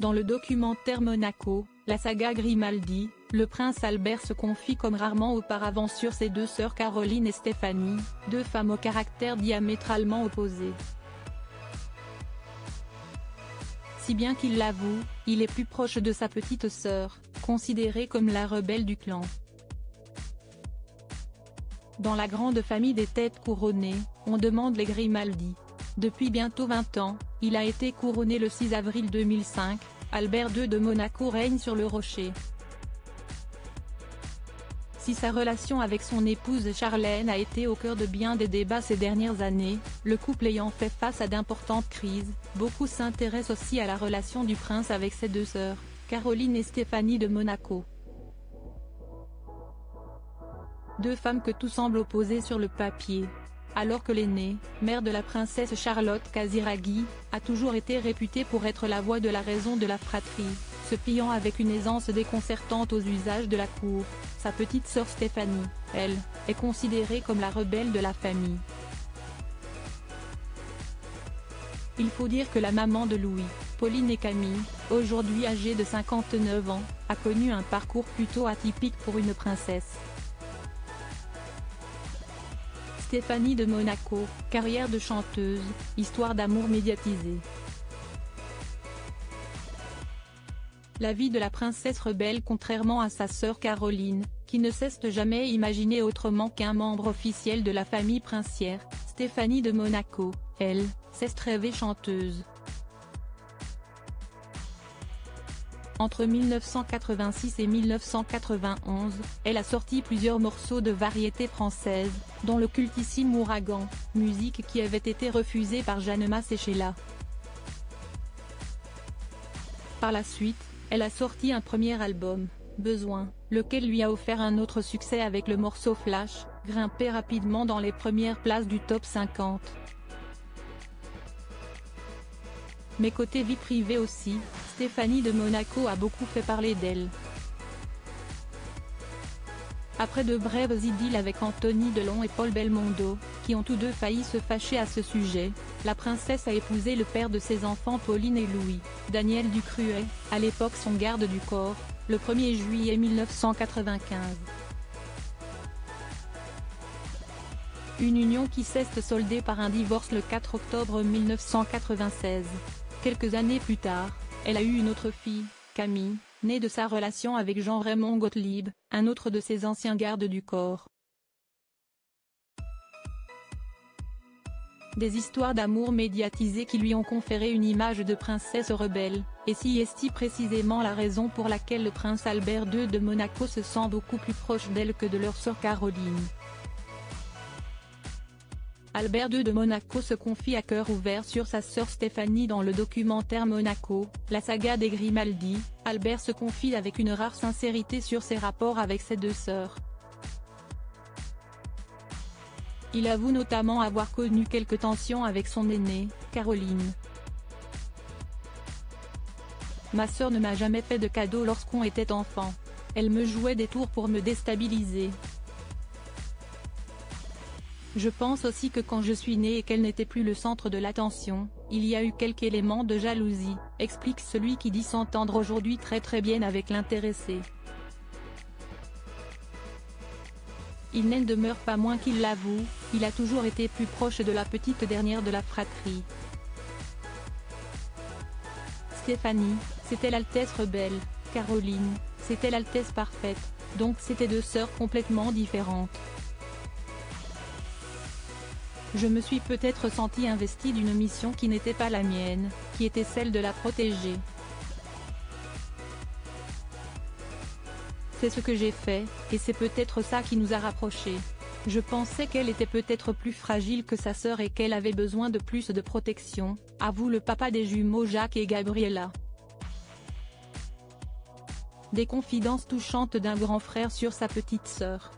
Dans le documentaire Monaco, la saga Grimaldi, le prince Albert se confie comme rarement auparavant sur ses deux sœurs Caroline et Stéphanie, deux femmes au caractère diamétralement opposé. Si bien qu'il l'avoue, il est plus proche de sa petite sœur, considérée comme la rebelle du clan. Dans la grande famille des têtes couronnées, on demande les Grimaldi. Depuis bientôt 20 ans, il a été couronné le 6 avril 2005, Albert II de Monaco règne sur le rocher. Si sa relation avec son épouse Charlène a été au cœur de bien des débats ces dernières années, le couple ayant fait face à d'importantes crises, beaucoup s'intéressent aussi à la relation du prince avec ses deux sœurs, Caroline et Stéphanie de Monaco. Deux femmes que tout semble opposer sur le papier. Alors que l'aînée, mère de la princesse Charlotte Casiraghi, a toujours été réputée pour être la voix de la raison de la fratrie, se pliant avec une aisance déconcertante aux usages de la cour, sa petite sœur Stéphanie, elle, est considérée comme la rebelle de la famille. Il faut dire que la maman de Louis, Pauline et Camille, aujourd'hui âgée de 59 ans, a connu un parcours plutôt atypique pour une princesse. Stéphanie de Monaco, carrière de chanteuse, histoire d'amour médiatisée. La vie de la princesse rebelle contrairement à sa sœur Caroline, qui ne cesse de jamais imaginer autrement qu'un membre officiel de la famille princière, Stéphanie de Monaco, elle, cesse rêver chanteuse. Entre 1986 et 1991, elle a sorti plusieurs morceaux de variété française, dont le cultissime Ouragan, musique qui avait été refusée par Jeanne Masse et Sheila. Par la suite, elle a sorti un premier album, Besoin, lequel lui a offert un autre succès avec le morceau Flash, grimpé rapidement dans les premières places du top 50. Mais côté vie privée aussi, Stéphanie de Monaco a beaucoup fait parler d'elle. Après de brèves idylles avec Anthony Delon et Paul Belmondo, qui ont tous deux failli se fâcher à ce sujet, la princesse a épousé le père de ses enfants Pauline et Louis, Daniel Ducruet, à l'époque son garde du corps, le 1er juillet 1995. Une union qui s'est soldée par un divorce le 4 octobre 1996. Quelques années plus tard, elle a eu une autre fille, Camille, née de sa relation avec Jean-Raymond Gottlieb, un autre de ses anciens gardes du corps. Des histoires d'amour médiatisées qui lui ont conféré une image de princesse rebelle, et si est précisément la raison pour laquelle le prince Albert II de Monaco se sent beaucoup plus proche d'elle que de leur sœur Caroline. Albert II de Monaco se confie à cœur ouvert sur sa sœur Stéphanie dans le documentaire Monaco, la saga des Grimaldi. Albert se confie avec une rare sincérité sur ses rapports avec ses deux sœurs. Il avoue notamment avoir connu quelques tensions avec son aînée, Caroline. Ma sœur ne m'a jamais fait de cadeaux lorsqu'on était enfant. Elle me jouait des tours pour me déstabiliser. Je pense aussi que quand je suis née et qu'elle n'était plus le centre de l'attention, il y a eu quelques éléments de jalousie, explique celui qui dit s'entendre aujourd'hui très bien avec l'intéressé. Il n'en demeure pas moins qu'il l'avoue, il a toujours été plus proche de la petite dernière de la fratrie. Stéphanie, c'était l'altesse rebelle, Caroline, c'était l'altesse parfaite, donc c'était deux sœurs complètement différentes. Je me suis peut-être sentie investie d'une mission qui n'était pas la mienne, qui était celle de la protéger. C'est ce que j'ai fait, et c'est peut-être ça qui nous a rapprochés. Je pensais qu'elle était peut-être plus fragile que sa sœur et qu'elle avait besoin de plus de protection, avoue le papa des jumeaux Jacques et Gabriella. Des confidences touchantes d'un grand frère sur sa petite sœur.